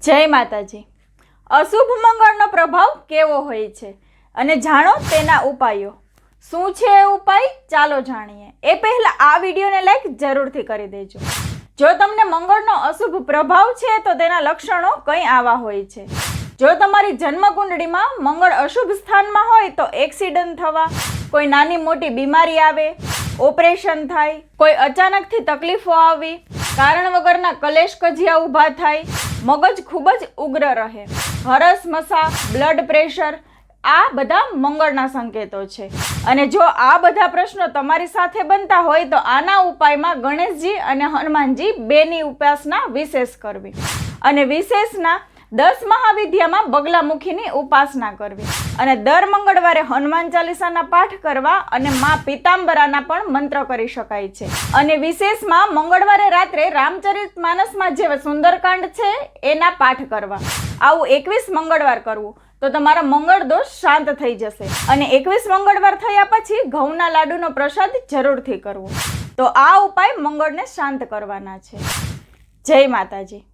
જય માતાજી। અશુભ મંગળનો પ્રભાવ કેવો હોય છે અને જાણો તેના ઉપાયો। શું છે એ ઉપાય ચાલો જાણીએ। એ પહેલા આ વિડીયોને લાઈક જરૂરથી કરી દેજો। જો તમને મંગળનો અશુભ પ્રભાવ છે તો તેના લક્ષણો કંઈ આવા હોય છે। જો તમારી જન્મકુંડળીમાં મંગળ અશુભ સ્થાનમાં હોય તો એક્સિડન્ટ થવા, કોઈ નાની મોટી બીમારી આવે, ઓપરેશન થાય, કોઈ અચાનકથી તકલીફો આવવી, કારણ વગરના કલેશ કજિયા ઊભા થાય, મગજ ખૂબ જ ઉગ્ર રહે, હરસ મસા, બ્લડ પ્રેશર, આ બધા મંગળના સંકેતો છે। અને જો આ બધા પ્રશ્નો તમારી સાથે બનતા હોય તો આના ઉપાયમાં ગણેશજી અને હનુમાનજી બેની ઉપાસના વિશેષ કરવી અને વિશેષના 10 મહાવિદ્યામાં બગલામુખીની ઉપાસના કરવી અને દર મંગળવારે હનુમાન ચાલીસાના પાઠ કરવા અને મા પીતાંબરાના પણ મંત્ર કરી શકાય છે। અને વિશેષમાં મંગળવારે રાત્રે રામચરિત માનસમાં જે સુંદરકાંડ છે એના પાઠ કરવા। આવું 21 મંગળવાર કરવું તો તમારા મંગળ દોષ શાંત થઈ જશે। અને 21 મંગળવાર થયા પછી ઘઉંના લાડુનો પ્રસાદ જરૂરથી કરવો। તો આ ઉપાય મંગળને શાંત કરવાના છે। જય માતાજી।